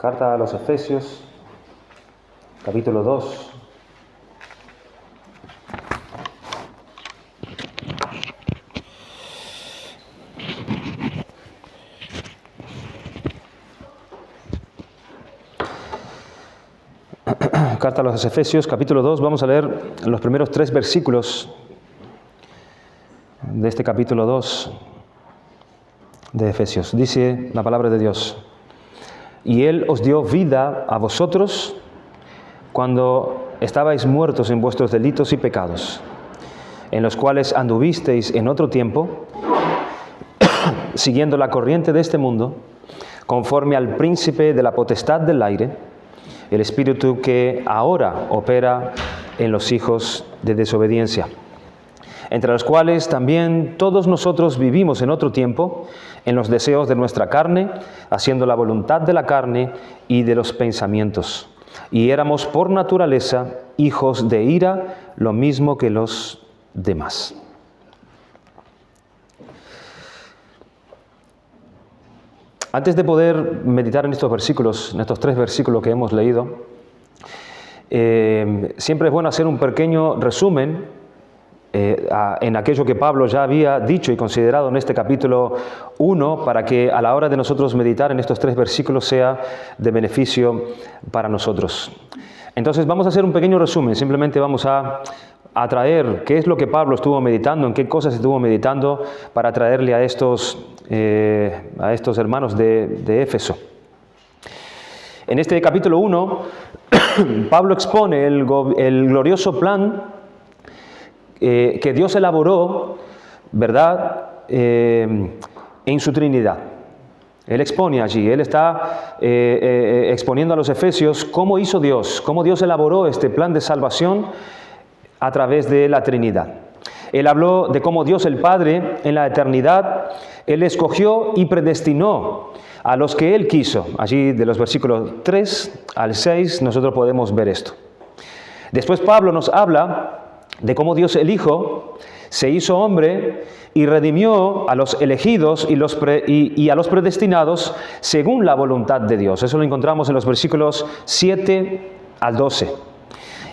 Carta a los Efesios, capítulo 2. Carta a los Efesios, capítulo 2. Vamos a leer los primeros 3 versículos de este capítulo 2 de Efesios. Dice la palabra de Dios: y Él os dio vida a vosotros cuando estabais muertos en vuestros delitos y pecados, en los cuales anduvisteis en otro tiempo, siguiendo la corriente de este mundo, conforme al príncipe de la potestad del aire, el espíritu que ahora opera en los hijos de desobediencia, entre los cuales también todos nosotros vivimos en otro tiempo, en los deseos de nuestra carne, haciendo la voluntad de la carne y de los pensamientos. Y éramos por naturaleza hijos de ira, lo mismo que los demás. Antes de poder meditar en estos versículos, en estos 3 versículos que hemos leído, siempre es bueno hacer un pequeño resumen en aquello que Pablo ya había dicho y considerado en este capítulo 1, para que a la hora de nosotros meditar en estos 3 versículos sea de beneficio para nosotros. Entonces vamos a hacer un pequeño resumen, simplemente vamos a traer qué es lo que Pablo estuvo meditando, en qué cosas estuvo meditando, para traerle a estos hermanos de Éfeso. En este capítulo 1, Pablo expone el glorioso plan que Dios elaboró, ¿verdad?, en su Trinidad. Él expone allí, él está exponiendo a los efesios cómo hizo Dios, cómo Dios elaboró este plan de salvación a través de la Trinidad. Él habló de cómo Dios el Padre en la eternidad, Él escogió y predestinó a los que Él quiso. Allí de los versículos 3 al 6 nosotros podemos ver esto. Después Pablo nos habla de cómo Dios el Hijo se hizo hombre y redimió a los elegidos y a los predestinados según la voluntad de Dios. Eso lo encontramos en los versículos 7 al 12.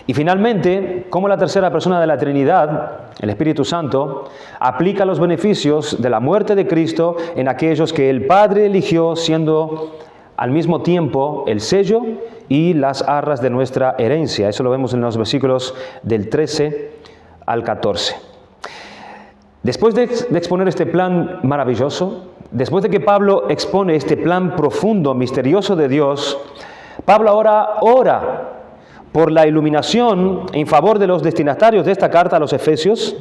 Y finalmente, cómo la tercera persona de la Trinidad, el Espíritu Santo, aplica los beneficios de la muerte de Cristo en aquellos que el Padre eligió, siendo al mismo tiempo el sello y las arras de nuestra herencia. Eso lo vemos en los versículos del 13 al 14. Después de exponer este plan maravilloso, después de que Pablo expone este plan profundo, misterioso de Dios, Pablo ahora ora por la iluminación en favor de los destinatarios de esta carta a los Efesios.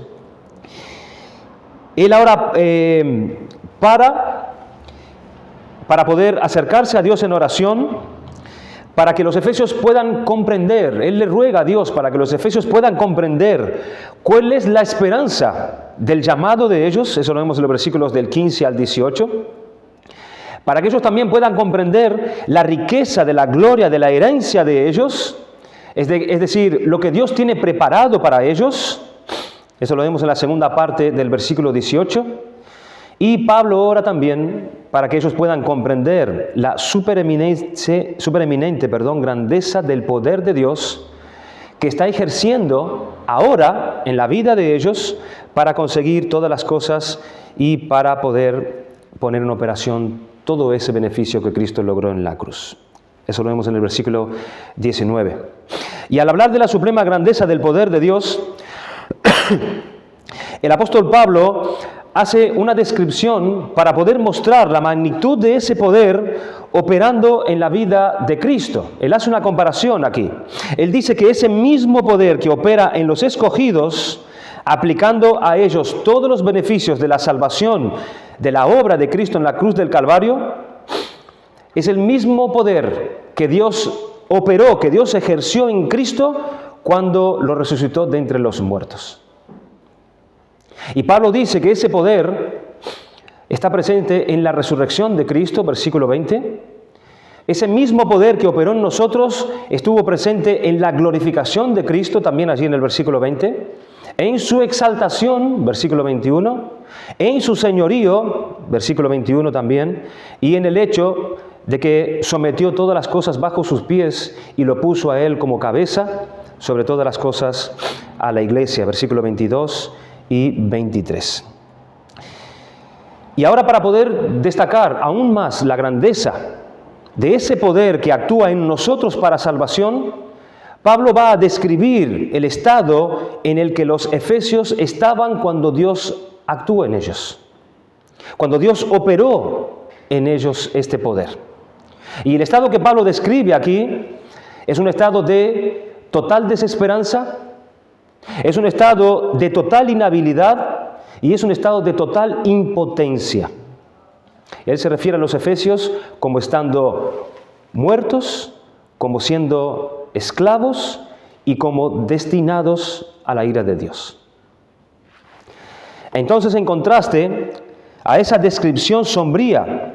Él ahora para poder acercarse a Dios en oración, para que los efesios puedan comprender. Él le ruega a Dios para que los efesios puedan comprender cuál es la esperanza del llamado de ellos. Eso lo vemos en los versículos del 15 al 18. Para que ellos también puedan comprender la riqueza de la gloria, de la herencia de ellos. Es decir, lo que Dios tiene preparado para ellos. Eso lo vemos en la segunda parte del versículo 18. Y Pablo ora también para que ellos puedan comprender la supereminente grandeza del poder de Dios que está ejerciendo ahora en la vida de ellos para conseguir todas las cosas y para poder poner en operación todo ese beneficio que Cristo logró en la cruz. Eso lo vemos en el versículo 19. Y al hablar de la suprema grandeza del poder de Dios, el apóstol Pablo hace una descripción para poder mostrar la magnitud de ese poder operando en la vida de Cristo. Él hace una comparación aquí. Él dice que ese mismo poder que opera en los escogidos, aplicando a ellos todos los beneficios de la salvación de la obra de Cristo en la cruz del Calvario, es el mismo poder que Dios operó, que Dios ejerció en Cristo cuando lo resucitó de entre los muertos. Y Pablo dice que ese poder está presente en la resurrección de Cristo, versículo 20. Ese mismo poder que operó en nosotros estuvo presente en la glorificación de Cristo, también allí en el versículo 20. En su exaltación, versículo 21. En su señorío, versículo 21 también. Y en el hecho de que sometió todas las cosas bajo sus pies y lo puso a él como cabeza sobre todas las cosas a la iglesia, versículo 22 y 23. Y ahora, para poder destacar aún más la grandeza de ese poder que actúa en nosotros para salvación, Pablo va a describir el estado en el que los efesios estaban cuando Dios actuó en ellos, cuando Dios operó en ellos este poder. Y el estado que Pablo describe aquí es un estado de total desesperanza, es un estado de total inhabilidad y es un estado de total impotencia. Él se refiere a los efesios como estando muertos, como siendo esclavos y como destinados a la ira de Dios. Entonces, en contraste a esa descripción sombría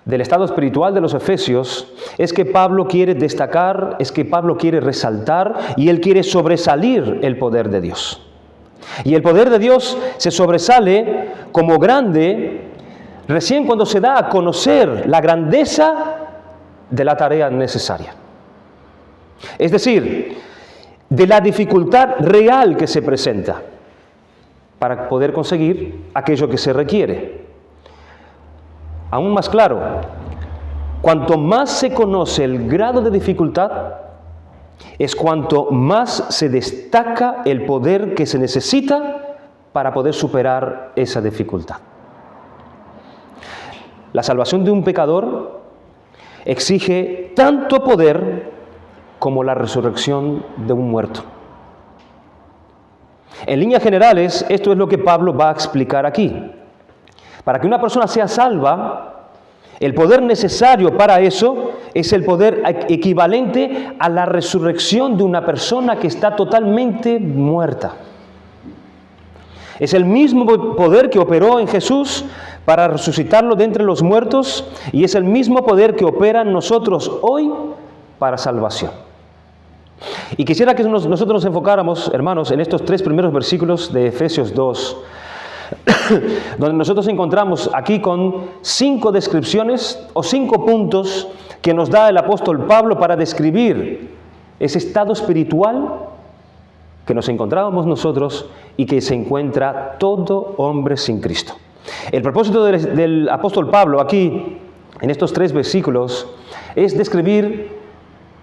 del estado espiritual de los efesios, es que Pablo quiere destacar, es que Pablo quiere resaltar y él quiere sobresalir el poder de Dios. Y el poder de Dios se sobresale como grande recién cuando se da a conocer la grandeza de la tarea necesaria. Es decir, de la dificultad real que se presenta para poder conseguir aquello que se requiere. Aún más claro, cuanto más se conoce el grado de dificultad, es cuanto más se destaca el poder que se necesita para poder superar esa dificultad. La salvación de un pecador exige tanto poder como la resurrección de un muerto. En líneas generales, esto es lo que Pablo va a explicar aquí. Para que una persona sea salva, el poder necesario para eso es el poder equivalente a la resurrección de una persona que está totalmente muerta. Es el mismo poder que operó en Jesús para resucitarlo de entre los muertos y es el mismo poder que opera en nosotros hoy para salvación. Y quisiera que nosotros nos enfocáramos, hermanos, en estos 3 primeros versículos de Efesios 2, donde nosotros encontramos aquí con 5 descripciones o 5 puntos que nos da el apóstol Pablo para describir ese estado espiritual que nos encontrábamos nosotros y que se encuentra todo hombre sin Cristo. El propósito del apóstol Pablo aquí, en estos 3 versículos, es describir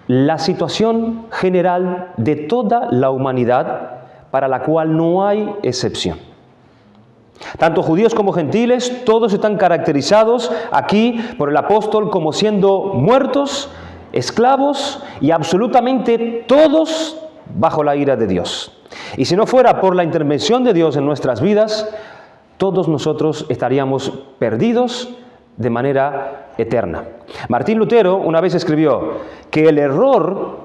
la situación general de toda la humanidad para la cual no hay excepción. Tanto judíos como gentiles, todos están caracterizados aquí por el apóstol como siendo muertos, esclavos y absolutamente todos bajo la ira de Dios. Y si no fuera por la intervención de Dios en nuestras vidas, todos nosotros estaríamos perdidos de manera eterna. Martín Lutero una vez escribió que el error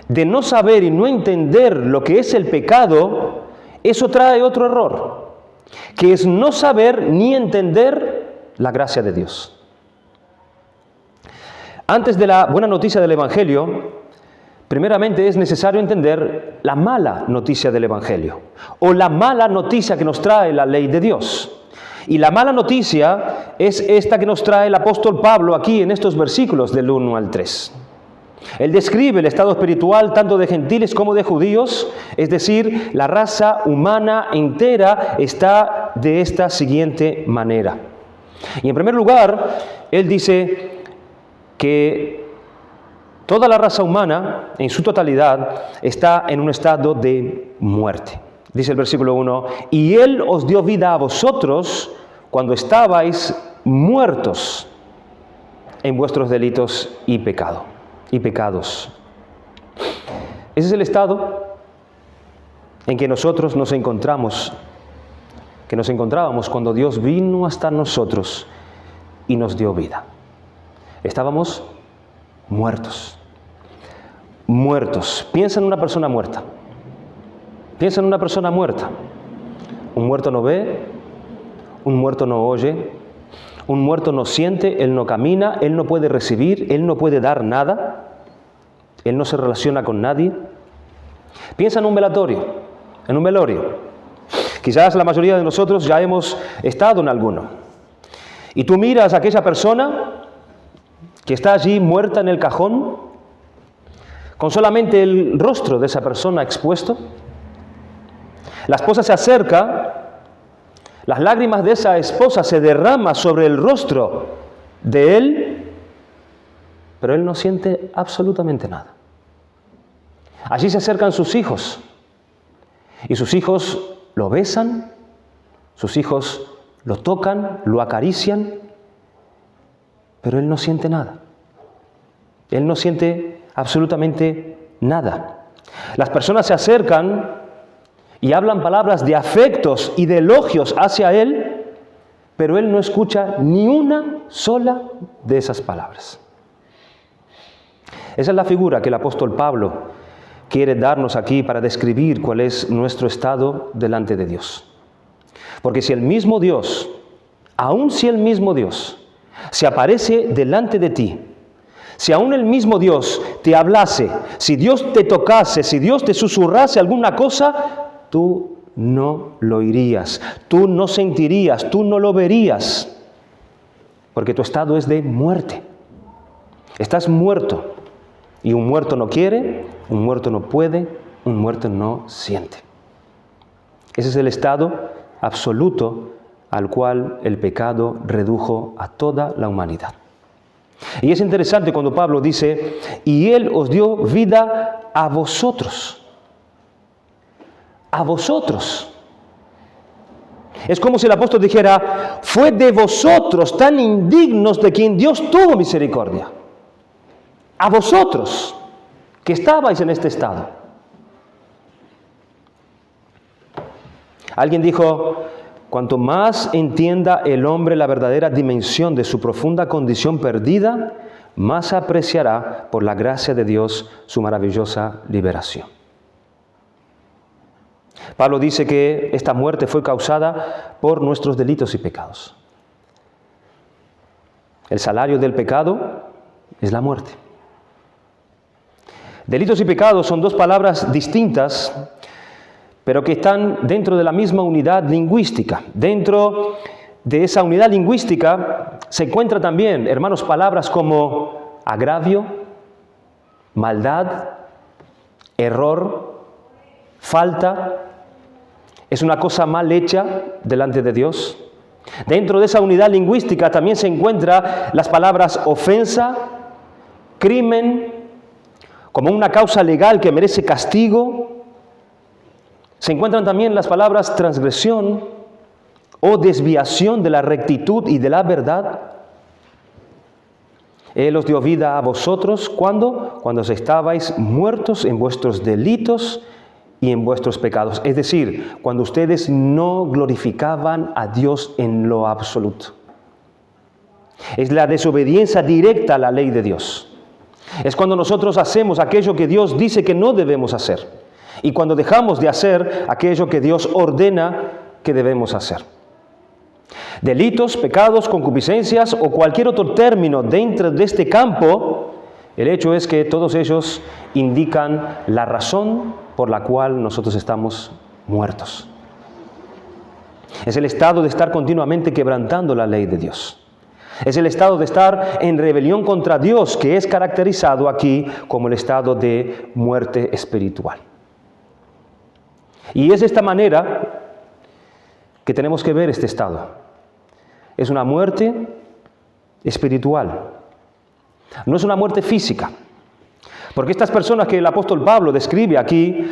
de no saber y no entender lo que es el pecado, eso trae otro error, que es no saber ni entender la gracia de Dios. Antes de la buena noticia del Evangelio, primeramente es necesario entender la mala noticia del Evangelio, o la mala noticia que nos trae la ley de Dios. Y la mala noticia es esta que nos trae el apóstol Pablo aquí en estos versículos del 1 al 3. Él describe el estado espiritual tanto de gentiles como de judíos, es decir, la raza humana entera está de esta siguiente manera. Y en primer lugar, él dice que toda la raza humana, en su totalidad, está en un estado de muerte. Dice el versículo 1, y Él os dio vida a vosotros cuando estabais muertos en vuestros delitos y pecados. Ese es el estado en que nosotros nos encontrábamos cuando Dios vino hasta nosotros y nos dio vida. Estábamos muertos. Piensa en una persona muerta. Piensa en una persona muerta. Un muerto no ve, un muerto no oye, un muerto no siente, él no camina, él no puede recibir, él no puede dar nada, él no se relaciona con nadie. Piensa en un velorio. Quizás la mayoría de nosotros ya hemos estado en alguno. Y tú miras a aquella persona que está allí muerta en el cajón, con solamente el rostro de esa persona expuesto. La esposa se acerca, las lágrimas de esa esposa se derraman sobre el rostro de él, pero él no siente absolutamente nada. Allí se acercan sus hijos, y sus hijos lo besan, sus hijos lo tocan, lo acarician, pero él no siente nada. Él no siente absolutamente nada. Las personas se acercan y hablan palabras de afectos y de elogios hacia él, pero él no escucha ni una sola de esas palabras. Esa es la figura que el apóstol Pablo quiere darnos aquí para describir cuál es nuestro estado delante de Dios. Porque si el mismo Dios, aun si el mismo Dios se aparece delante de ti, si aún el mismo Dios te hablase, si Dios te tocase, si Dios te susurrase alguna cosa, tú no lo oirías, tú no sentirías, tú no lo verías, porque tu estado es de muerte. Estás muerto, y un muerto no quiere, un muerto no puede, un muerto no siente. Ese es el estado absoluto al cual el pecado redujo a toda la humanidad. Y es interesante cuando Pablo dice, y Él os dio vida a vosotros. A vosotros. Es como si el apóstol dijera, fue de vosotros tan indignos de quien Dios tuvo misericordia. A vosotros, que estabais en este estado. Alguien dijo, cuanto más entienda el hombre la verdadera dimensión de su profunda condición perdida, más apreciará por la gracia de Dios su maravillosa liberación. Pablo dice que esta muerte fue causada por nuestros delitos y pecados. El salario del pecado es la muerte. Delitos y pecados son dos palabras distintas, pero que están dentro de la misma unidad lingüística. Dentro de esa unidad lingüística se encuentran también, hermanos, palabras como agravio, maldad, error, falta. Es una cosa mal hecha delante de Dios. Dentro de esa unidad lingüística también se encuentran las palabras ofensa, crimen, como una causa legal que merece castigo. Se encuentran también las palabras transgresión o desviación de la rectitud y de la verdad. Él os dio vida a vosotros, ¿cuándo? Cuando estabais muertos en vuestros delitos y en vuestros pecados. Es decir, cuando ustedes no glorificaban a Dios en lo absoluto. Es la desobediencia directa a la ley de Dios. Es cuando nosotros hacemos aquello que Dios dice que no debemos hacer. Y cuando dejamos de hacer aquello que Dios ordena que debemos hacer. Delitos, pecados, concupiscencias o cualquier otro término dentro de este campo, el hecho es que todos ellos indican la razón por la cual nosotros estamos muertos. Es el estado de estar continuamente quebrantando la ley de Dios. Es el estado de estar en rebelión contra Dios, que es caracterizado aquí como el estado de muerte espiritual. Y es de esta manera que tenemos que ver este estado. Es una muerte espiritual. No es una muerte física. Porque estas personas que el apóstol Pablo describe aquí,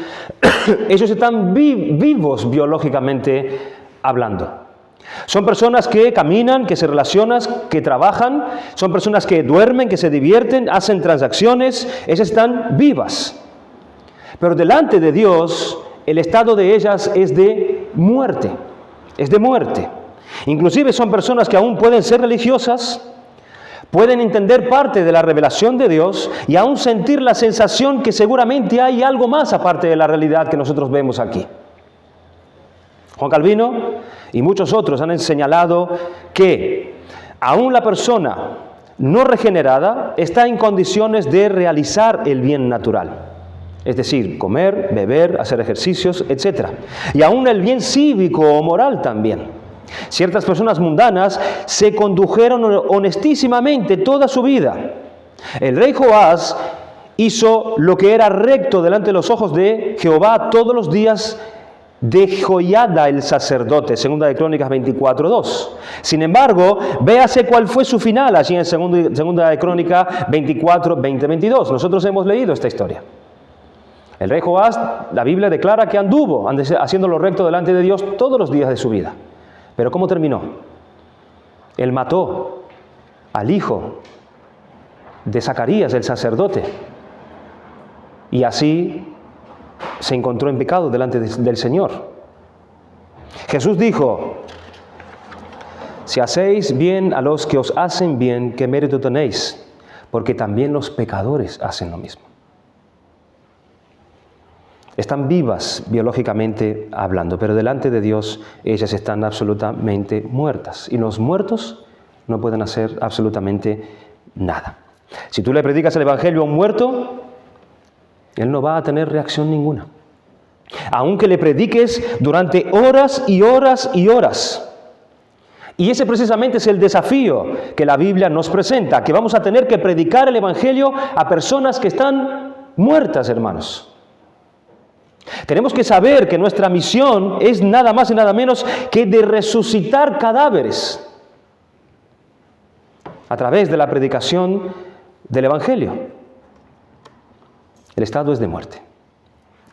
ellos están vivos biológicamente hablando. Son personas que caminan, que se relacionan, que trabajan, son personas que duermen, que se divierten, hacen transacciones, ellas están vivas. Pero delante de Dios, el estado de ellas es de muerte, es de muerte. Inclusive son personas que aún pueden ser religiosas, pueden entender parte de la revelación de Dios y aún sentir la sensación que seguramente hay algo más aparte de la realidad que nosotros vemos aquí. Juan Calvino y muchos otros han señalado que aún la persona no regenerada está en condiciones de realizar el bien natural. Es decir, comer, beber, hacer ejercicios, etc. Y aún el bien cívico o moral también. Ciertas personas mundanas se condujeron honestísimamente toda su vida. El rey Joás hizo lo que era recto delante de los ojos de Jehová todos los días de Joiada el sacerdote, segunda de Crónicas 24:2. Sin embargo, véase cuál fue su final allí en segunda de Crónicas 24:20-22. Nosotros hemos leído esta historia. El rey Joás, la Biblia declara que anduvo haciendo lo recto delante de Dios todos los días de su vida. Pero ¿cómo terminó? Él mató al hijo de Zacarías, el sacerdote, y así se encontró en pecado delante del Señor. Jesús dijo: si hacéis bien a los que os hacen bien, ¿qué mérito tenéis? Porque también los pecadores hacen lo mismo. Están vivas biológicamente hablando, pero delante de Dios ellas están absolutamente muertas. Y los muertos no pueden hacer absolutamente nada. Si tú le predicas el Evangelio a un muerto, él no va a tener reacción ninguna. Aunque le prediques durante horas y horas y horas. Y ese precisamente es el desafío que la Biblia nos presenta, que vamos a tener que predicar el Evangelio a personas que están muertas, hermanos. Tenemos que saber que nuestra misión es nada más y nada menos que de resucitar cadáveres a través de la predicación del Evangelio. El estado es de muerte,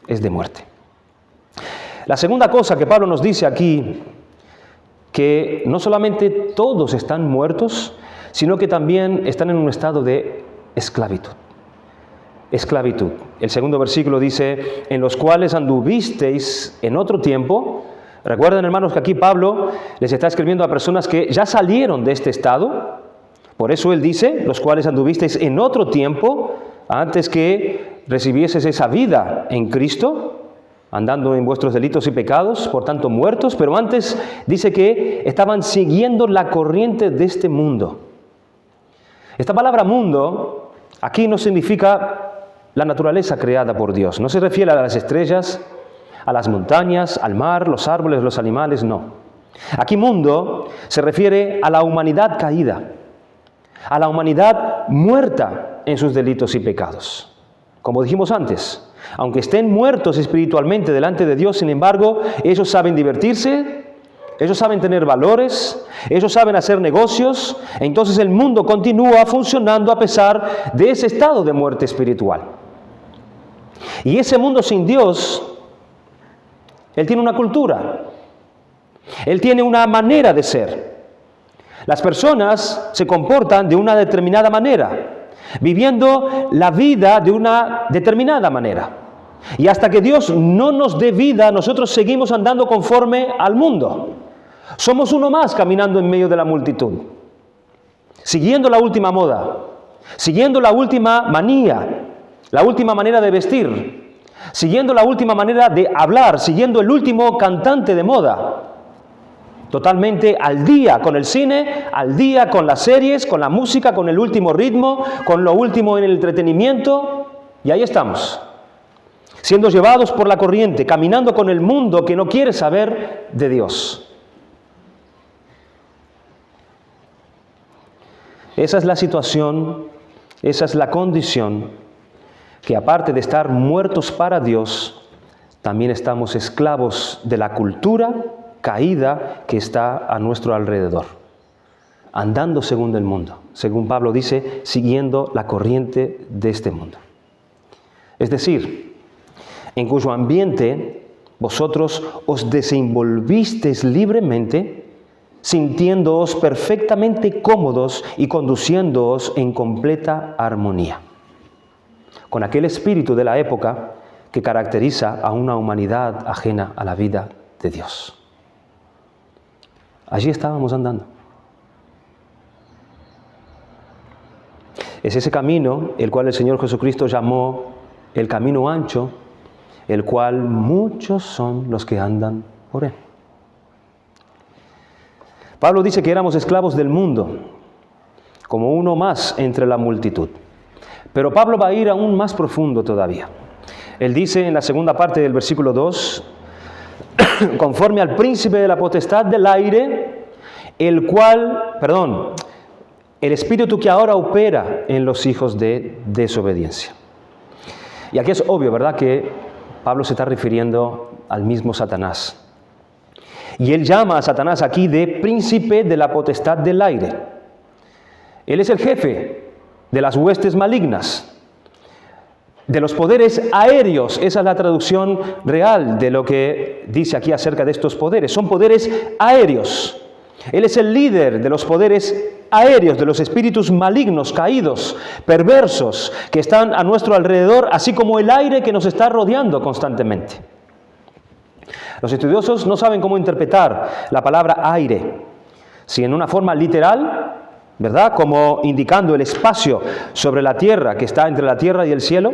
es de muerte. La segunda cosa que Pablo nos dice aquí, que no solamente todos están muertos, sino que también están en un estado de esclavitud. Esclavitud. El segundo versículo dice: en los cuales anduvisteis en otro tiempo. Recuerden, hermanos, que aquí Pablo les está escribiendo a personas que ya salieron de este estado. Por eso él dice: los cuales anduvisteis en otro tiempo, antes que recibieses esa vida en Cristo, andando en vuestros delitos y pecados, por tanto muertos. Pero antes dice que estaban siguiendo la corriente de este mundo. Esta palabra mundo aquí no significa la naturaleza creada por Dios. No se refiere a las estrellas, a las montañas, al mar, los árboles, los animales, no. Aquí mundo se refiere a la humanidad caída, a la humanidad muerta en sus delitos y pecados. Como dijimos antes, aunque estén muertos espiritualmente delante de Dios, sin embargo, ellos saben divertirse, ellos saben tener valores, ellos saben hacer negocios. Entonces el mundo continúa funcionando a pesar de ese estado de muerte espiritual. Y ese mundo sin Dios, él tiene una cultura, él tiene una manera de ser. Las personas se comportan de una determinada manera, viviendo la vida de una determinada manera. Y hasta que Dios no nos dé vida, nosotros seguimos andando conforme al mundo. Somos uno más caminando en medio de la multitud, siguiendo la última moda, siguiendo la última manía, la última manera de vestir, siguiendo la última manera de hablar, siguiendo el último cantante de moda. Totalmente al día con el cine, al día con las series, con la música, con el último ritmo, con lo último en el entretenimiento. Y ahí estamos, siendo llevados por la corriente, caminando con el mundo que no quiere saber de Dios. Esa es la situación, esa es la condición, que aparte de estar muertos para Dios, también estamos esclavos de la cultura caída que está a nuestro alrededor, andando según el mundo, según Pablo dice, siguiendo la corriente de este mundo. Es decir, en cuyo ambiente vosotros os desenvolvisteis libremente, sintiéndoos perfectamente cómodos y conduciéndoos en completa armonía, con aquel espíritu de la época que caracteriza a una humanidad ajena a la vida de Dios. Allí estábamos andando. Es ese camino el cual el Señor Jesucristo llamó el camino ancho, el cual muchos son los que andan por él. Pablo dice que éramos esclavos del mundo, como uno más entre la multitud. Pero Pablo va a ir aún más profundo todavía. Él dice en la segunda parte del versículo 2, conforme al príncipe de la potestad del aire, el espíritu que ahora opera en los hijos de desobediencia. Y aquí es obvio, ¿verdad?, que Pablo se está refiriendo al mismo Satanás. Y él llama a Satanás aquí de príncipe de la potestad del aire. Él es el jefe de las huestes malignas, de los poderes aéreos. Esa es la traducción real de lo que dice aquí acerca de estos poderes. Son poderes aéreos. Él es el líder de los poderes aéreos, de los espíritus malignos, caídos, perversos, que están a nuestro alrededor, así como el aire que nos está rodeando constantemente. Los estudiosos no saben cómo interpretar la palabra aire, si en una forma literal, ¿verdad?, como indicando el espacio sobre la tierra, que está entre la tierra y el cielo,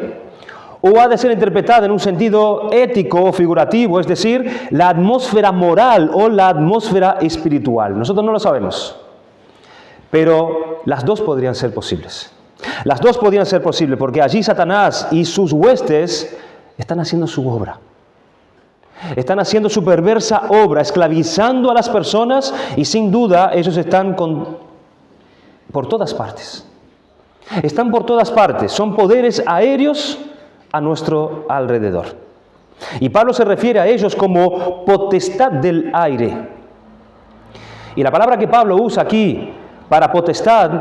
o ha de ser interpretada en un sentido ético o figurativo, es decir, la atmósfera moral o la atmósfera espiritual. Nosotros no lo sabemos, pero las dos podrían ser posibles. Las dos podrían ser posibles porque allí Satanás y sus huestes están haciendo su obra. Están haciendo su perversa obra, esclavizando a las personas, y sin duda ellos están por todas partes. Están por todas partes, son poderes aéreos a nuestro alrededor. Y Pablo se refiere a ellos como potestad del aire. Y la palabra que Pablo usa aquí para potestad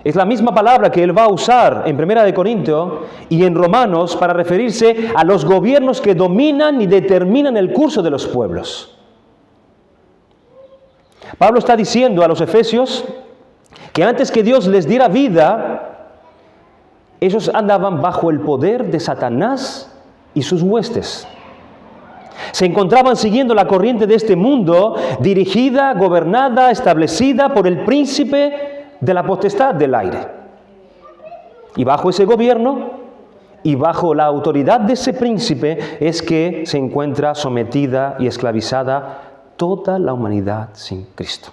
es la misma palabra que él va a usar en 1 Corintios y en Romanos para referirse a los gobiernos que dominan y determinan el curso de los pueblos. Pablo está diciendo a los efesios que antes que Dios les diera vida, ellos andaban bajo el poder de Satanás y sus huestes. Se encontraban siguiendo la corriente de este mundo, dirigida, gobernada, establecida por el príncipe de la potestad del aire. Y bajo ese gobierno y bajo la autoridad de ese príncipe es que se encuentra sometida y esclavizada toda la humanidad sin Cristo.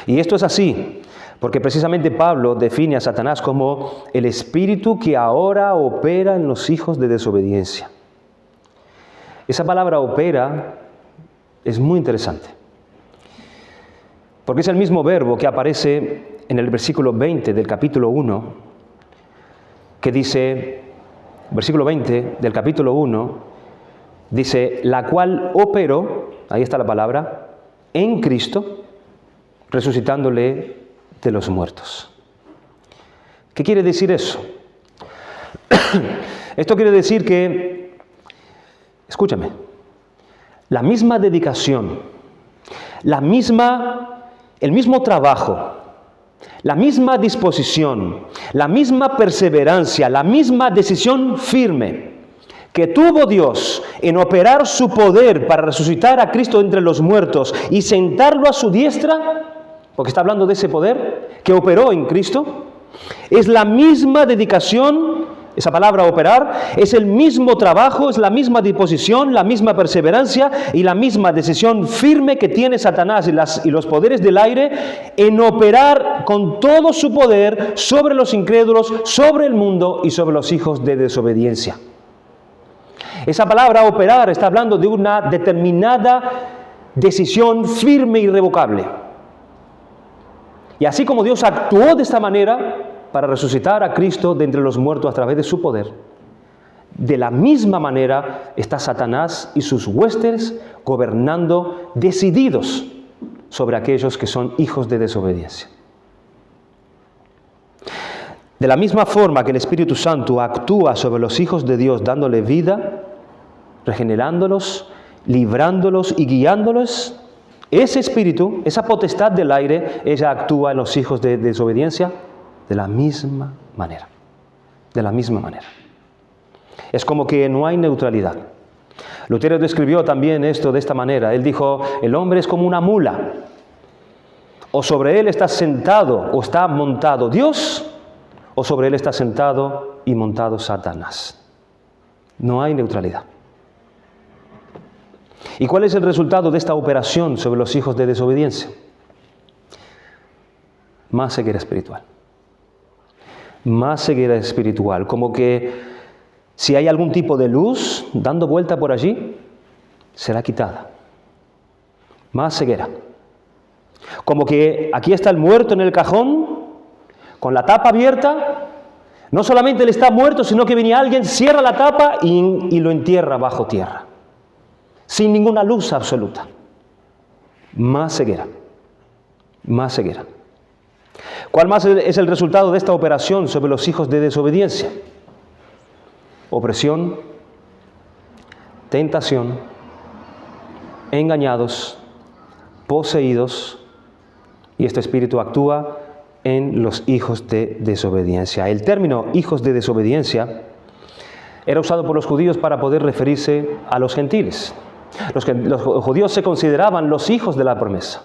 Y esto es así porque precisamente Pablo define a Satanás como el espíritu que ahora opera en los hijos de desobediencia. Esa palabra opera es muy interesante, porque es el mismo verbo que aparece en el versículo 20 del capítulo 1, que dice, versículo 20 del capítulo 1, dice, la cual operó, ahí está la palabra, en Cristo, resucitándole de los muertos. ¿Qué quiere decir eso? Esto quiere decir que, escúchame, la misma dedicación, el mismo trabajo, la misma disposición, la misma perseverancia, la misma decisión firme que tuvo Dios en operar su poder para resucitar a Cristo entre los muertos y sentarlo a su diestra, porque está hablando de ese poder que operó en Cristo, es la misma dedicación. Esa palabra operar es el mismo trabajo, es la misma disposición, la misma perseverancia y la misma decisión firme que tiene Satanás y los poderes del aire en operar con todo su poder sobre los incrédulos, sobre el mundo y sobre los hijos de desobediencia. Esa palabra operar está hablando de una determinada decisión firme e irrevocable. Y así como Dios actuó de esta manera para resucitar a Cristo de entre los muertos a través de su poder, de la misma manera está Satanás y sus huestes gobernando decididos sobre aquellos que son hijos de desobediencia. De la misma forma que el Espíritu Santo actúa sobre los hijos de Dios dándole vida, regenerándolos, librándolos y guiándolos, ese espíritu, esa potestad del aire, ella actúa en los hijos de desobediencia de la misma manera. De la misma manera. Es como que no hay neutralidad. Lutero describió también esto de esta manera. Él dijo, el hombre es como una mula. O sobre él está sentado o está montado Dios, o sobre él está sentado y montado Satanás. No hay neutralidad. ¿Y cuál es el resultado de esta operación sobre los hijos de desobediencia? Más ceguera espiritual. Más ceguera espiritual. Como que si hay algún tipo de luz dando vuelta por allí, será quitada. Más ceguera. Como que aquí está el muerto en el cajón, con la tapa abierta. No solamente él está muerto, sino que viene alguien, cierra la tapa y lo entierra bajo tierra. Sin ninguna luz absoluta. Más ceguera. Más ceguera. ¿Cuál más es el resultado de esta operación sobre los hijos de desobediencia? Opresión, tentación, engañados, poseídos, y este espíritu actúa en los hijos de desobediencia. El término hijos de desobediencia era usado por los judíos para poder referirse a los gentiles. Los judíos se consideraban los hijos de la promesa,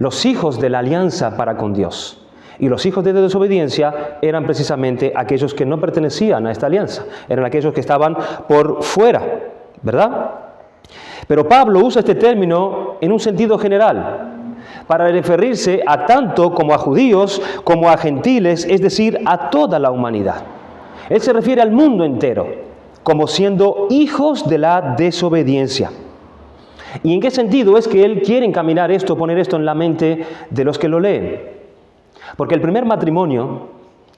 los hijos de la alianza para con Dios. Y los hijos de desobediencia eran precisamente aquellos que no pertenecían a esta alianza, eran aquellos que estaban por fuera, ¿verdad? Pero Pablo usa este término en un sentido general, para referirse a tanto como a judíos como a gentiles, es decir, a toda la humanidad. Él se refiere al mundo entero, como siendo hijos de la desobediencia. ¿Y en qué sentido es que él quiere encaminar esto, poner esto en la mente de los que lo leen? Porque el primer matrimonio,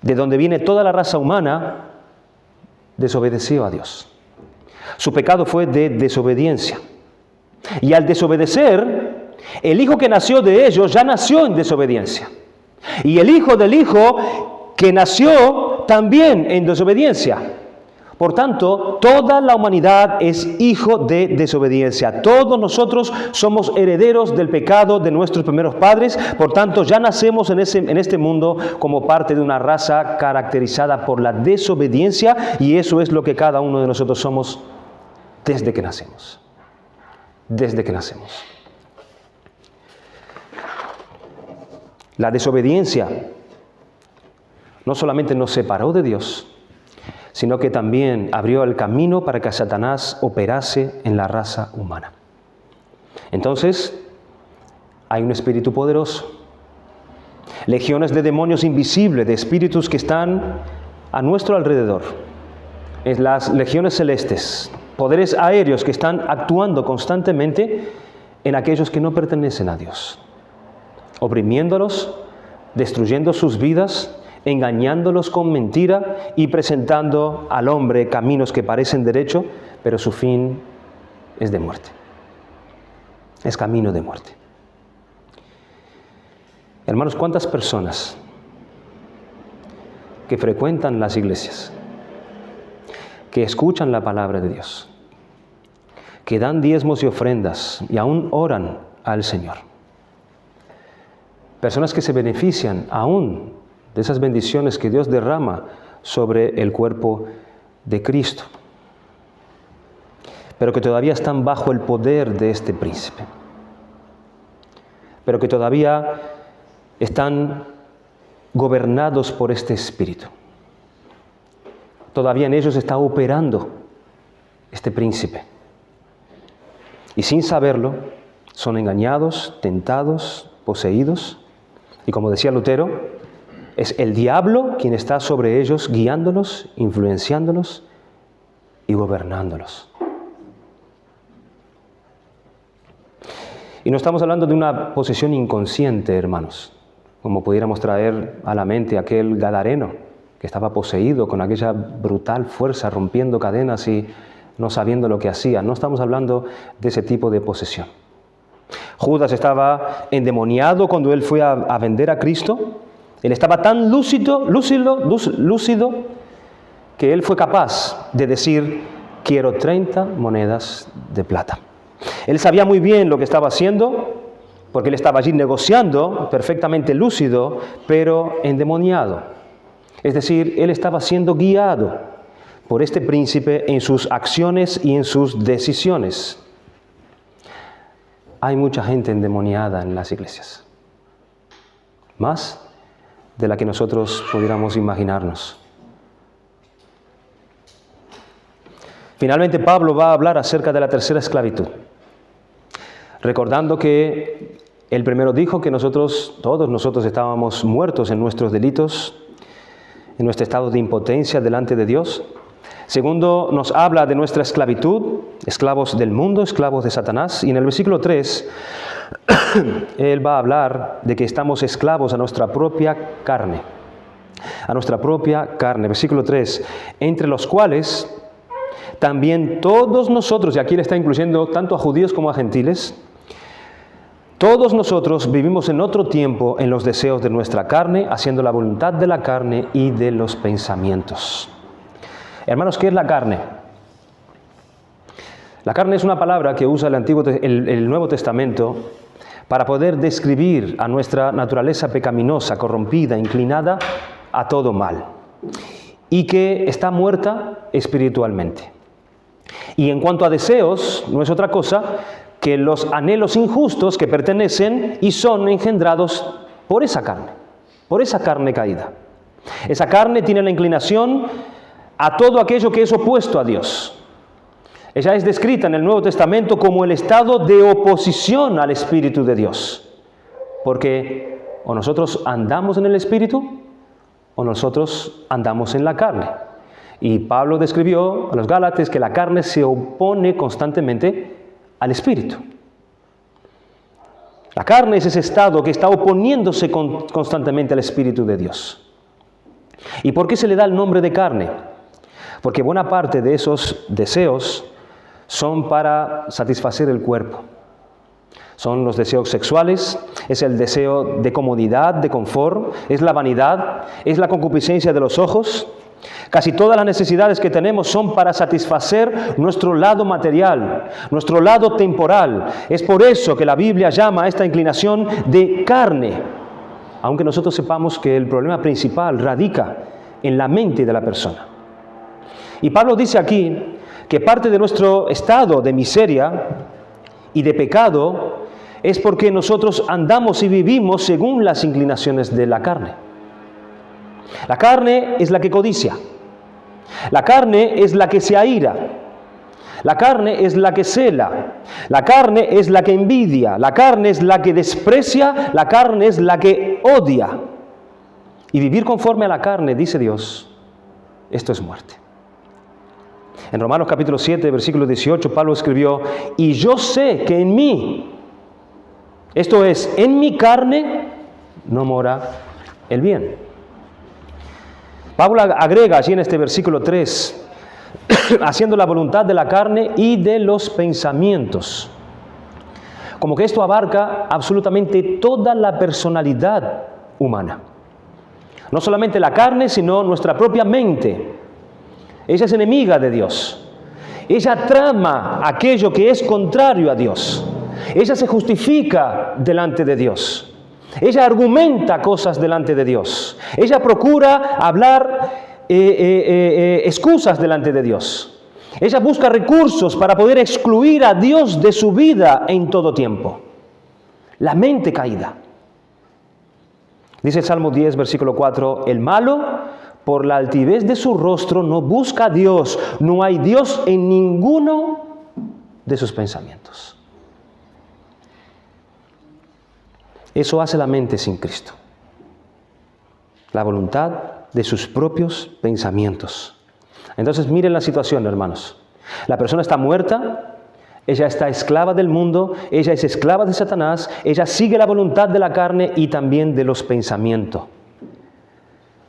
de donde viene toda la raza humana, desobedeció a Dios. Su pecado fue de desobediencia. Y al desobedecer, el hijo que nació de ellos ya nació en desobediencia. Y el hijo del hijo que nació también en desobediencia. Por tanto, toda la humanidad es hijo de desobediencia. Todos nosotros somos herederos del pecado de nuestros primeros padres. Por tanto, ya nacemos en este mundo como parte de una raza caracterizada por la desobediencia. Y eso es lo que cada uno de nosotros somos desde que nacemos. Desde que nacemos. La desobediencia no solamente nos separó de Dios, sino que también abrió el camino para que Satanás operase en la raza humana. Entonces, hay un espíritu poderoso, legiones de demonios invisibles, de espíritus que están a nuestro alrededor, es las legiones celestes, poderes aéreos que están actuando constantemente en aquellos que no pertenecen a Dios, oprimiéndolos, destruyendo sus vidas, engañándolos con mentira y presentando al hombre caminos que parecen derecho, pero su fin es de muerte. Es camino de muerte. Hermanos, ¿cuántas personas que frecuentan las iglesias, que escuchan la palabra de Dios, que dan diezmos y ofrendas y aún oran al Señor? Personas que se benefician aún de esas bendiciones que Dios derrama sobre el cuerpo de Cristo, pero que todavía están bajo el poder de este príncipe, pero que todavía están gobernados por este espíritu. Todavía en ellos está operando este príncipe. Y sin saberlo, son engañados, tentados, poseídos. Y como decía Lutero, es el diablo quien está sobre ellos, guiándolos, influenciándolos y gobernándolos. Y no estamos hablando de una posesión inconsciente, hermanos, como pudiéramos traer a la mente aquel gadareno que estaba poseído con aquella brutal fuerza, rompiendo cadenas y no sabiendo lo que hacía. No estamos hablando de ese tipo de posesión. Judas estaba endemoniado cuando él fue a vender a Cristo. Él estaba tan lúcido, que él fue capaz de decir, quiero 30 monedas de plata. Él sabía muy bien lo que estaba haciendo, porque él estaba allí negociando, perfectamente lúcido, pero endemoniado. Es decir, él estaba siendo guiado por este príncipe en sus acciones y en sus decisiones. Hay mucha gente endemoniada en las iglesias. Más de la que nosotros pudiéramos imaginarnos. Finalmente, Pablo va a hablar acerca de la tercera esclavitud, recordando que él primero dijo que todos nosotros estábamos muertos en nuestros delitos, en nuestro estado de impotencia delante de Dios. Segundo, nos habla de nuestra esclavitud, esclavos del mundo, esclavos de Satanás. Y en el versículo 3 él va a hablar de que estamos esclavos a nuestra propia carne. A nuestra propia carne. Versículo 3. Entre los cuales también todos nosotros, y aquí le está incluyendo tanto a judíos como a gentiles, todos nosotros vivimos en otro tiempo en los deseos de nuestra carne, haciendo la voluntad de la carne y de los pensamientos. Hermanos, ¿qué es la carne? La carne es una palabra que usa el Nuevo Testamento para poder describir a nuestra naturaleza pecaminosa, corrompida, inclinada a todo mal, y que está muerta espiritualmente. Y en cuanto a deseos, no es otra cosa que los anhelos injustos que pertenecen y son engendrados por esa carne caída. Esa carne tiene la inclinación a todo aquello que es opuesto a Dios. Ella es descrita en el Nuevo Testamento como el estado de oposición al Espíritu de Dios. Porque o nosotros andamos en el Espíritu o nosotros andamos en la carne. Y Pablo describió a los Gálatas que la carne se opone constantemente al Espíritu. La carne es ese estado que está oponiéndose constantemente al Espíritu de Dios. ¿Y por qué se le da el nombre de carne? Porque buena parte de esos deseos son para satisfacer el cuerpo. Son los deseos sexuales, es el deseo de comodidad, de confort, es la vanidad, es la concupiscencia de los ojos. Casi todas las necesidades que tenemos son para satisfacer nuestro lado material, nuestro lado temporal. Es por eso que la Biblia llama a esta inclinación de carne, aunque nosotros sepamos que el problema principal radica en la mente de la persona. Y Pablo dice aquí que parte de nuestro estado de miseria y de pecado es porque nosotros andamos y vivimos según las inclinaciones de la carne. La carne es la que codicia. La carne es la que se aira. La carne es la que cela. La carne es la que envidia. La carne es la que desprecia. La carne es la que odia. Y vivir conforme a la carne, dice Dios, esto es muerte. En Romanos capítulo 7, versículo 18, Pablo escribió: y yo sé que en mí, esto es, en mi carne, no mora el bien. Pablo agrega allí en este versículo 3, haciendo la voluntad de la carne y de los pensamientos. Como que esto abarca absolutamente toda la personalidad humana. No solamente la carne, sino nuestra propia mente. Ella es enemiga de Dios. Ella trama aquello que es contrario a Dios. Ella se justifica delante de Dios. Ella argumenta cosas delante de Dios. Ella procura hablar excusas delante de Dios. Ella busca recursos para poder excluir a Dios de su vida en todo tiempo. La mente caída. Dice el Salmo 10, versículo 4, el malo, por la altivez de su rostro, no busca a Dios. No hay Dios en ninguno de sus pensamientos. Eso hace la mente sin Cristo. La voluntad de sus propios pensamientos. Entonces miren la situación, hermanos. La persona está muerta, ella está esclava del mundo, ella es esclava de Satanás, ella sigue la voluntad de la carne y también de los pensamientos.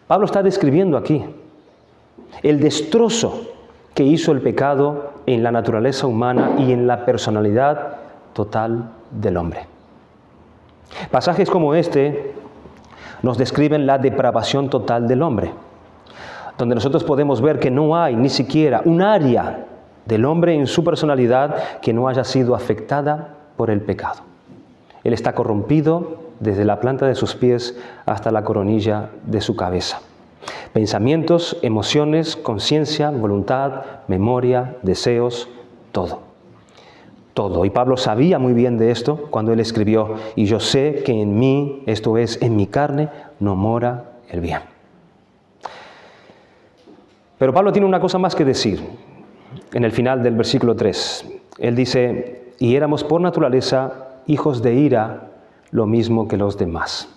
Pablo está describiendo aquí el destrozo que hizo el pecado en la naturaleza humana y en la personalidad total del hombre. Pasajes como este nos describen la depravación total del hombre, donde nosotros podemos ver que no hay ni siquiera un área del hombre en su personalidad que no haya sido afectada por el pecado. Él está corrompido desde la planta de sus pies hasta la coronilla de su cabeza. Pensamientos, emociones, conciencia, voluntad, memoria, deseos, todo. Todo. Y Pablo sabía muy bien de esto cuando él escribió: y yo sé que en mí, esto es, en mi carne, no mora el bien. Pero Pablo tiene una cosa más que decir en el final del versículo 3. Él dice: y éramos por naturaleza hijos de ira, lo mismo que los demás.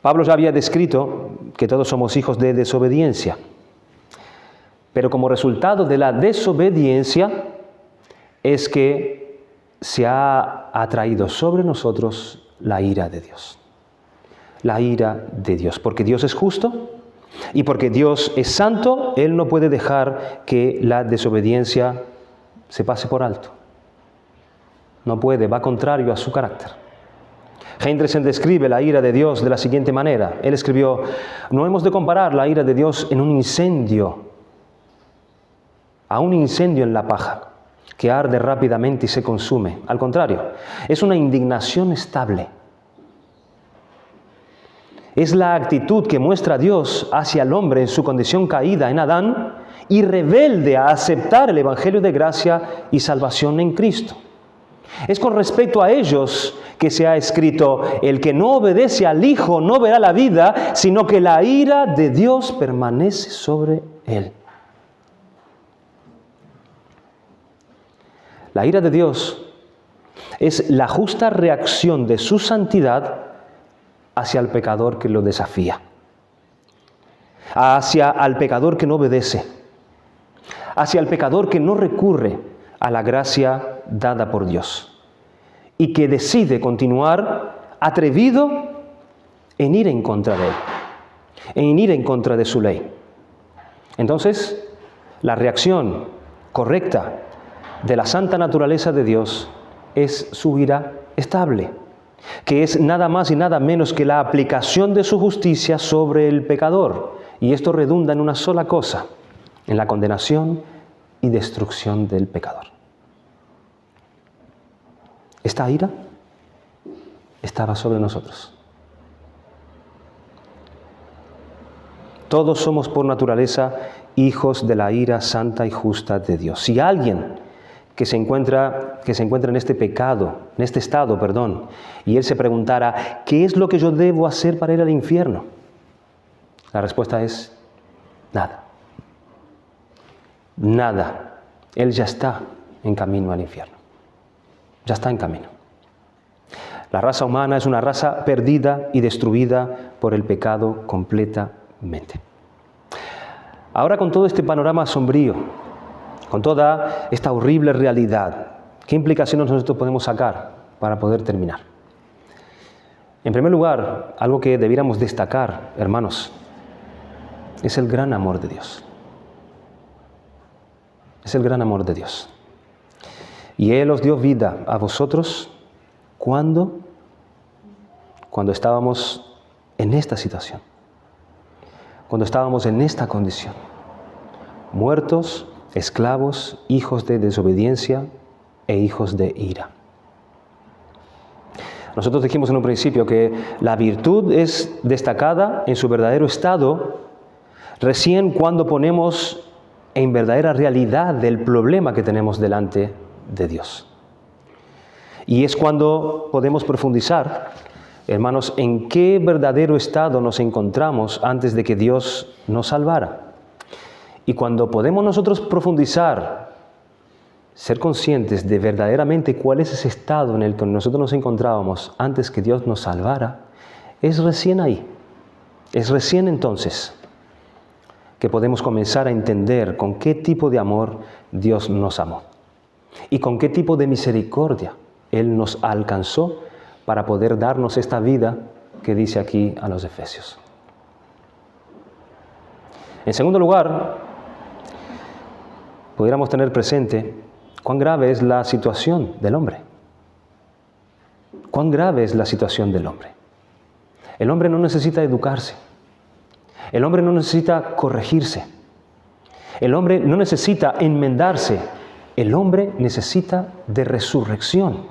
Pablo ya había descrito que todos somos hijos de desobediencia. Pero como resultado de la desobediencia es que se ha atraído sobre nosotros la ira de Dios. La ira de Dios. Porque Dios es justo y porque Dios es santo, Él no puede dejar que la desobediencia se pase por alto. No puede, va contrario a su carácter. Hendrickson describe la ira de Dios de la siguiente manera. Él escribió: no hemos de comparar la ira de Dios en un incendio, a un incendio en la paja, que arde rápidamente y se consume. Al contrario, es una indignación estable. Es la actitud que muestra Dios hacia el hombre en su condición caída en Adán y rebelde a aceptar el Evangelio de gracia y salvación en Cristo. Es con respecto a ellos que se ha escrito: el que no obedece al Hijo no verá la vida, sino que la ira de Dios permanece sobre él. La ira de Dios es la justa reacción de su santidad hacia el pecador que lo desafía, hacia el pecador que no obedece, hacia el pecador que no recurre a la gracia dada por Dios y que decide continuar atrevido en ir en contra de Él, en ir en contra de su ley. Entonces, la reacción correcta de la santa naturaleza de Dios es su ira estable, que es nada más y nada menos que la aplicación de su justicia sobre el pecador. Y esto redunda en una sola cosa: en la condenación y destrucción del pecador. Esta ira estaba sobre nosotros. Todos somos por naturaleza hijos de la ira santa y justa de Dios. Si alguien que se encuentra en este pecado, en este estado, y él se preguntara: ¿qué es lo que yo debo hacer para ir al infierno? La respuesta es: nada. Nada. Él ya está en camino al infierno. Ya está en camino. La raza humana es una raza perdida y destruida por el pecado completamente. Ahora, con todo este panorama sombrío, con toda esta horrible realidad, ¿qué implicaciones nosotros podemos sacar para poder terminar? En primer lugar, algo que debiéramos destacar, hermanos, es el gran amor de Dios. Es el gran amor de Dios. Y Él os dio vida a vosotros cuando estábamos en esta situación, cuando estábamos en esta condición, muertos, esclavos, hijos de desobediencia e hijos de ira. Nosotros dijimos en un principio que la virtud es destacada en su verdadero estado recién cuando ponemos en verdadera realidad del problema que tenemos delante de Dios. Y es cuando podemos profundizar, hermanos, en qué verdadero estado nos encontramos antes de que Dios nos salvara. Y cuando podemos nosotros profundizar, ser conscientes de verdaderamente cuál es ese estado en el que nosotros nos encontrábamos antes que Dios nos salvara, es recién ahí, es recién entonces que podemos comenzar a entender con qué tipo de amor Dios nos amó y con qué tipo de misericordia Él nos alcanzó para poder darnos esta vida que dice aquí a los Efesios. En segundo lugar, pudiéramos tener presente cuán grave es la situación del hombre. Cuán grave es la situación del hombre. El hombre no necesita educarse. El hombre no necesita corregirse. El hombre no necesita enmendarse. El hombre necesita de resurrección.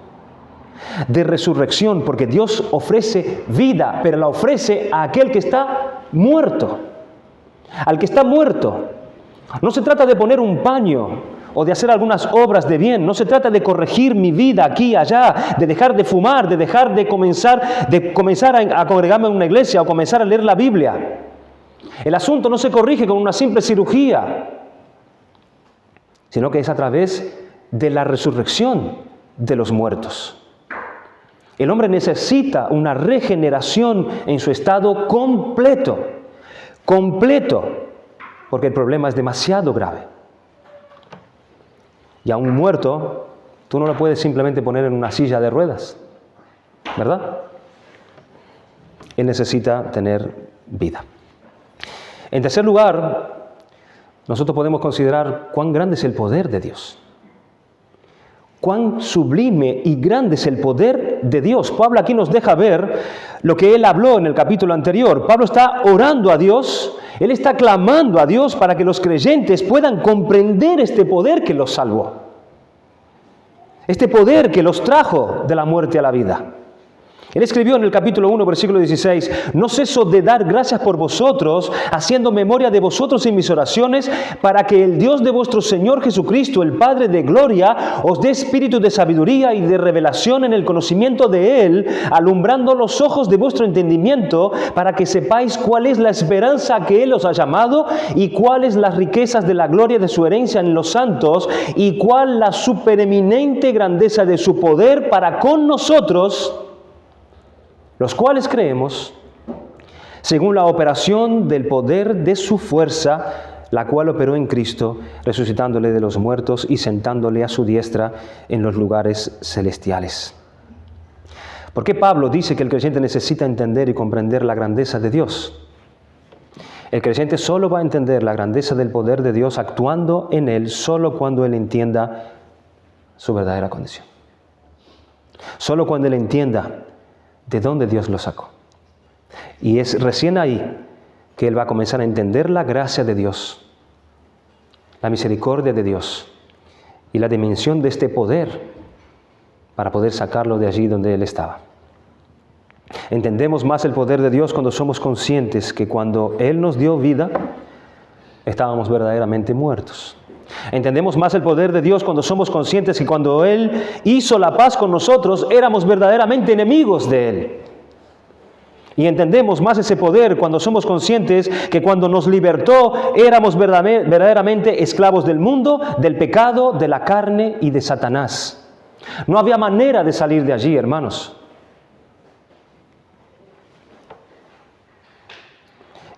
De resurrección, porque Dios ofrece vida, pero la ofrece a aquel que está muerto. Al que está muerto. No se trata de poner un paño o de hacer algunas obras de bien. No se trata de corregir mi vida aquí y allá, de dejar de fumar, de dejar de comenzar a congregarme en una iglesia o comenzar a leer la Biblia. El asunto no se corrige con una simple cirugía, sino que es a través de la resurrección de los muertos. El hombre necesita una regeneración en su estado completo, porque el problema es demasiado grave. Y a un muerto Tú no lo puedes simplemente poner en una silla de ruedas, ¿verdad? Él necesita tener vida. En tercer lugar, nosotros podemos considerar cuán grande es el poder de Dios. Cuán sublime y grande es el poder de Dios. Pablo aquí nos deja ver lo que él habló en el capítulo anterior. Pablo está orando a Dios, él está clamando a Dios para que los creyentes puedan comprender este poder que los salvó. Este poder que los trajo de la muerte a la vida. Él escribió en el capítulo 1, versículo 16, no ceso de dar gracias por vosotros, haciendo memoria de vosotros en mis oraciones, para que el Dios de vuestro Señor Jesucristo, el Padre de gloria, os dé espíritu de sabiduría y de revelación en el conocimiento de Él, alumbrando los ojos de vuestro entendimiento, para que sepáis cuál es la esperanza a que Él os ha llamado, y cuáles las riquezas de la gloria de su herencia en los santos, y cuál la supereminente grandeza de su poder para con nosotros, los cuales creemos, según la operación del poder de su fuerza, la cual operó en Cristo, resucitándole de los muertos y sentándole a su diestra en los lugares celestiales. ¿Por qué Pablo dice que el creyente necesita entender y comprender la grandeza de Dios? El creyente solo va a entender la grandeza del poder de Dios actuando en él solo cuando él entienda su verdadera condición. Solo cuando él entienda de dónde Dios lo sacó. Y es recién ahí que él va a comenzar a entender la gracia de Dios, la misericordia de Dios y la dimensión de este poder para poder sacarlo de allí donde él estaba. Entendemos más el poder de Dios cuando somos conscientes que cuando Él nos dio vida, estábamos verdaderamente muertos. Entendemos más el poder de Dios cuando somos conscientes que cuando Él hizo la paz con nosotros, éramos verdaderamente enemigos de Él. Y entendemos más ese poder cuando somos conscientes que cuando nos libertó, éramos verdaderamente esclavos del mundo, del pecado, de la carne y de Satanás. No había manera de salir de allí, hermanos.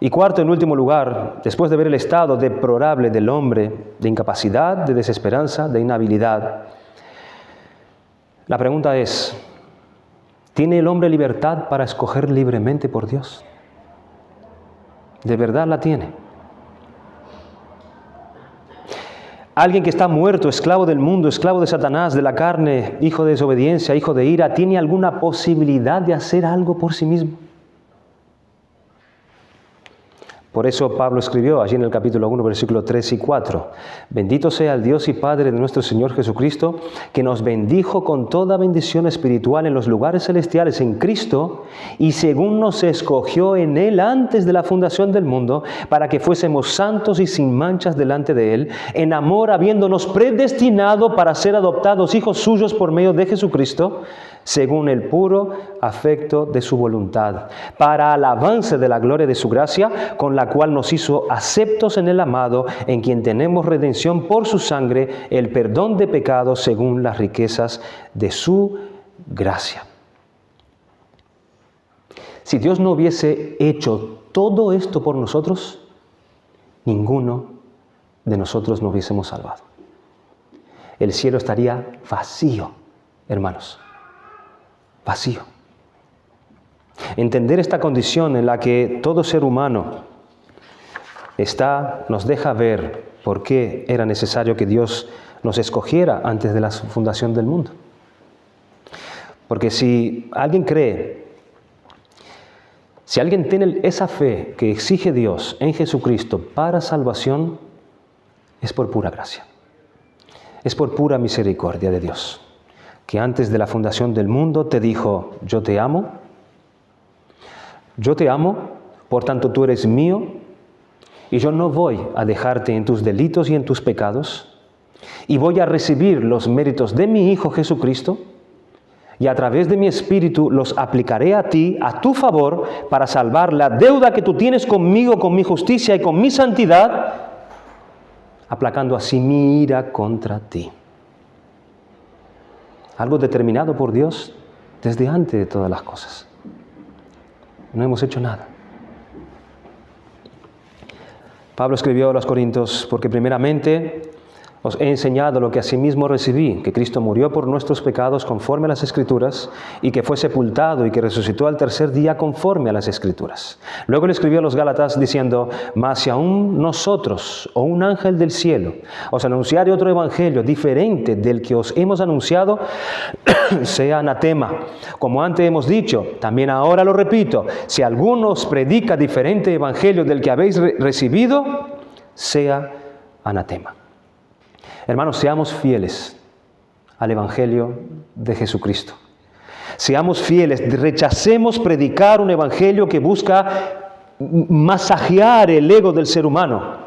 Y cuarto, en último lugar, después de ver el estado deplorable del hombre, de incapacidad, de desesperanza, de inhabilidad, la pregunta es, ¿tiene el hombre libertad para escoger libremente por Dios? ¿De verdad la tiene? Alguien que está muerto, esclavo del mundo, esclavo de Satanás, de la carne, hijo de desobediencia, hijo de ira, ¿tiene alguna posibilidad de hacer algo por sí mismo? Por eso Pablo escribió allí en el capítulo 1, versículos 3 y 4. Bendito sea el Dios y Padre de nuestro Señor Jesucristo, que nos bendijo con toda bendición espiritual en los lugares celestiales en Cristo, y según nos escogió en Él antes de la fundación del mundo, para que fuésemos santos y sin manchas delante de Él, en amor habiéndonos predestinado para ser adoptados hijos suyos por medio de Jesucristo, según el puro afecto de su voluntad, para alabanza de la gloria de su gracia, con la cual nos hizo aceptos en el amado, en quien tenemos redención por su sangre, el perdón de pecados según las riquezas de su gracia. Si Dios no hubiese hecho todo esto por nosotros, ninguno de nosotros nos hubiésemos salvado. El cielo estaría vacío, hermanos. Vacío. Entender esta condición en la que todo ser humano está, nos deja ver por qué era necesario que Dios nos escogiera antes de la fundación del mundo. Porque si alguien cree, si alguien tiene esa fe que exige Dios en Jesucristo para salvación, es por pura gracia. Es por pura misericordia de Dios, que antes de la fundación del mundo te dijo, yo te amo, por tanto tú eres mío, y yo no voy a dejarte en tus delitos y en tus pecados, y voy a recibir los méritos de mi Hijo Jesucristo, y a través de mi Espíritu los aplicaré a ti, a tu favor, para salvar la deuda que tú tienes conmigo, con mi justicia y con mi santidad, aplacando así mi ira contra ti. Algo determinado por Dios desde antes de todas las cosas. No hemos hecho nada. Pablo escribió a los Corintios, porque primeramente Os he enseñado lo que asimismo recibí, que Cristo murió por nuestros pecados conforme a las Escrituras, y que fue sepultado y que resucitó al tercer día conforme a las Escrituras. Luego le escribió a los Gálatas diciendo: mas si aún nosotros o un ángel del cielo os anunciare otro evangelio diferente del que os hemos anunciado, sea anatema. Como antes hemos dicho, también ahora lo repito, si alguno os predica diferente evangelio del que habéis recibido, sea anatema. Hermanos, seamos fieles al Evangelio de Jesucristo. Seamos fieles, rechacemos predicar un Evangelio que busca masajear el ego del ser humano.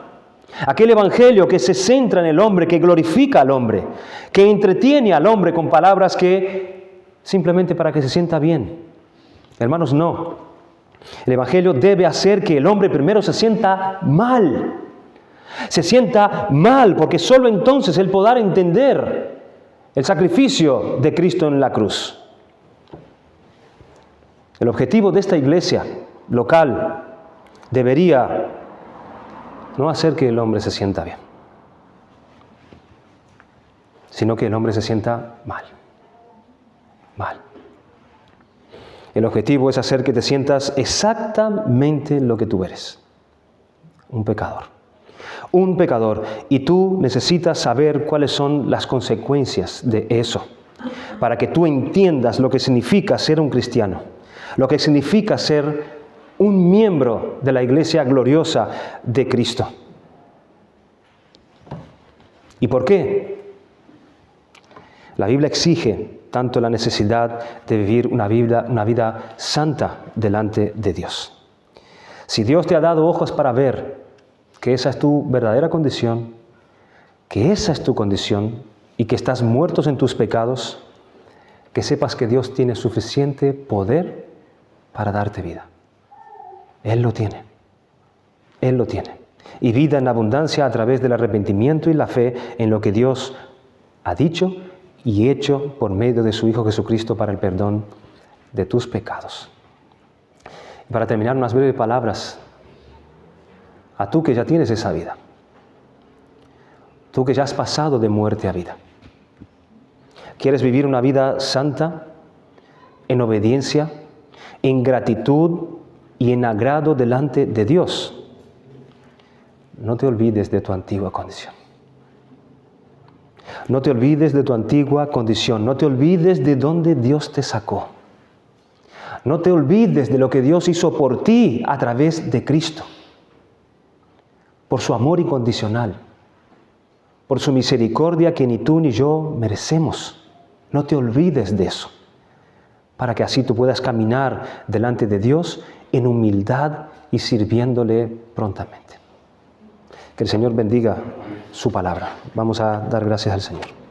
Aquel Evangelio que se centra en el hombre, que glorifica al hombre, que entretiene al hombre con palabras que simplemente para que se sienta bien. Hermanos, no. El Evangelio debe hacer que el hombre primero se sienta mal. Se sienta mal, porque solo entonces él podrá entender el sacrificio de Cristo en la cruz. El objetivo de esta iglesia local debería no hacer que el hombre se sienta bien, sino que el hombre se sienta mal. Mal. El objetivo es hacer que te sientas exactamente lo que tú eres: un pecador. Un pecador, y tú necesitas saber cuáles son las consecuencias de eso, para que tú entiendas lo que significa ser un cristiano, lo que significa ser un miembro de la iglesia gloriosa de Cristo. ¿Y por qué? La Biblia exige tanto la necesidad de vivir una vida santa delante de Dios. Si Dios te ha dado ojos para ver que esa es tu verdadera condición, que esa es tu condición y que estás muertos en tus pecados, que sepas que Dios tiene suficiente poder para darte vida. Él lo tiene. Él lo tiene. Y vida en abundancia a través del arrepentimiento y la fe en lo que Dios ha dicho y hecho por medio de su Hijo Jesucristo para el perdón de tus pecados. Y para terminar, unas breves palabras a tú que ya tienes esa vida, tú que ya has pasado de muerte a vida. ¿Quieres vivir una vida santa, en obediencia, en gratitud y en agrado delante de Dios? No te olvides de tu antigua condición. No te olvides de tu antigua condición. No te olvides de dónde Dios te sacó. No te olvides de lo que Dios hizo por ti a través de Cristo. Por su amor incondicional, por su misericordia que ni tú ni yo merecemos. No te olvides de eso, para que así tú puedas caminar delante de Dios en humildad y sirviéndole prontamente. Que el Señor bendiga su palabra. Vamos a dar gracias al Señor.